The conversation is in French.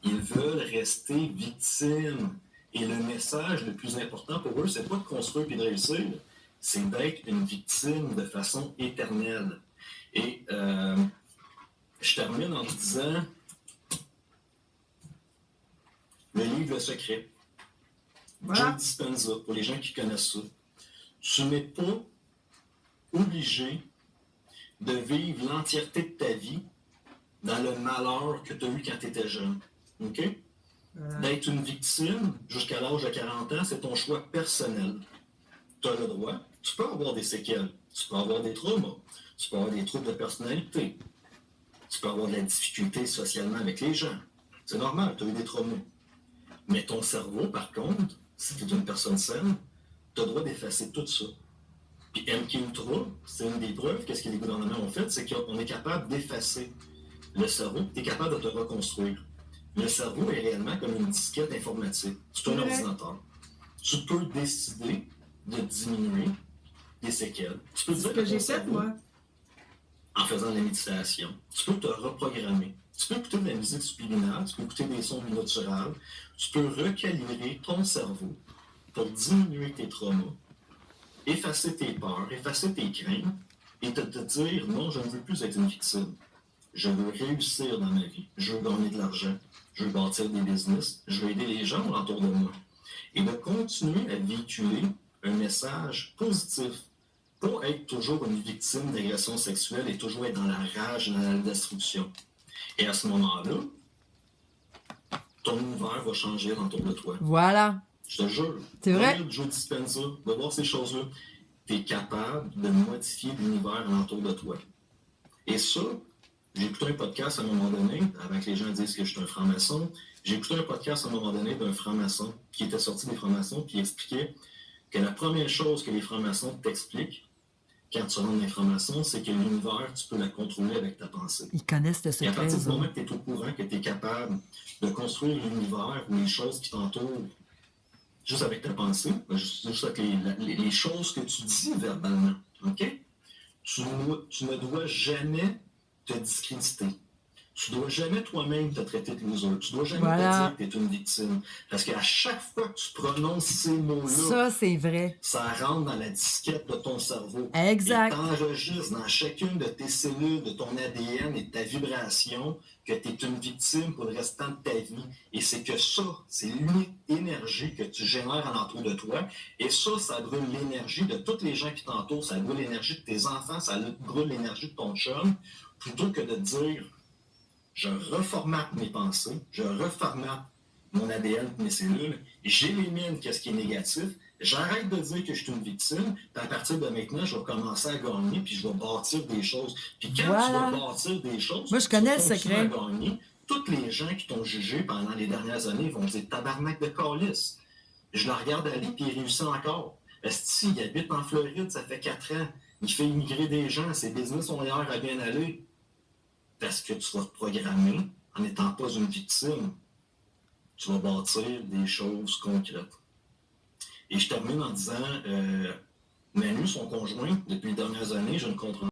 Ils veulent rester victimes. Et le message le plus important pour eux, c'est pas de construire et de réussir, c'est d'être une victime de façon éternelle. Et je termine en disant le livre Le Secret. Voilà. Joe Dispenza, pour les gens qui connaissent ça. Tu n'es pas obligé de vivre l'entièreté de ta vie dans le malheur que tu as eu quand tu étais jeune. OK? D'être une victime jusqu'à l'âge de 40 ans, c'est ton choix personnel. Tu as le droit. Tu peux avoir des séquelles. Tu peux avoir des traumas. Tu peux avoir des troubles de personnalité. Tu peux avoir de la difficulté socialement avec les gens. C'est normal, tu as eu des traumas. Mais ton cerveau, par contre, si tu es une personne saine, tu as le droit d'effacer tout ça. Puis MK Ultra, c'est une des preuves, qu'est-ce que les gouvernements ont fait, c'est qu'on est capable d'effacer le cerveau, tu es capable de te reconstruire. Le cerveau est réellement comme une disquette informatique. C'est un ordinateur. Tu peux décider de diminuer des séquelles. Tu peux dire que j'ai fait, moi. En faisant de la méditation. Tu peux te reprogrammer. Tu peux écouter de la musique subliminale, tu peux écouter des sons binaturales. Tu peux recalibrer ton cerveau pour diminuer tes traumas, effacer tes peurs, effacer tes craintes et te dire non, je ne veux plus être une victime. Je veux réussir dans ma vie. Je veux gagner de l'argent. Je veux bâtir des business. Je veux aider les gens autour de moi. Et de continuer à véhiculer un message positif. Pas être toujours une victime d'agression sexuelle et toujours être dans la rage et dans la destruction. Et à ce moment-là, ton univers va changer autour de toi. Voilà. Je te jure. C'est vrai. Joe Dispenza, de voir ces choses-là. Tu es capable de modifier l'univers autour de toi. Et ça, j'ai écouté un podcast à un moment donné, avant que les gens disent que je suis un franc-maçon. J'ai écouté un podcast à un moment donné d'un franc-maçon qui était sorti des francs-maçons, qui expliquait que la première chose que les francs-maçons t'expliquent quand tu rentres dans les francs-maçons, c'est que l'univers, tu peux la contrôler avec ta pensée. Ils connaissent le secret. Et à partir du moment que tu es au courant, que tu es capable de construire l'univers ou les choses qui t'entourent juste avec ta pensée, juste avec les choses que tu dis verbalement, OK? Tu ne dois jamais te discréditer. Tu ne dois jamais toi-même te traiter de loser. Tu ne dois jamais te dire que tu es une victime. Parce qu'à chaque fois que tu prononces ces mots-là, ça, c'est vrai. Ça rentre dans la disquette de ton cerveau. Exact. Et t'enregistres dans chacune de tes cellules, de ton ADN et de ta vibration que tu es une victime pour le restant de ta vie. Et c'est que ça, c'est l'unique énergie que tu génères alentour de toi. Et ça brûle l'énergie de toutes les gens qui t'entourent. Ça brûle l'énergie de tes enfants. Ça brûle l'énergie de ton chum. Plutôt que de dire, je reformate mes pensées, je reformate mon ADN, mes cellules, j'élimine ce qui est négatif, j'arrête de dire que je suis une victime, puis à partir de maintenant, je vais commencer à gagner, puis je vais bâtir des choses. Puis quand tu vas bâtir des choses, moi, je connais le secret. À secret. gagner, tous les gens qui t'ont jugé pendant les dernières années vont dire tabarnak de calice. Je le regarde aller, puis il réussit encore. Est-ce qu'il habite en Floride, ça fait 4 ans, il fait immigrer des gens, ses business ont l'air à bien aller. Parce que tu vas te programmer en n'étant pas une victime. Tu vas bâtir des choses concrètes. Et je termine en disant, Manu, son conjoint, depuis les dernières années, je ne comprends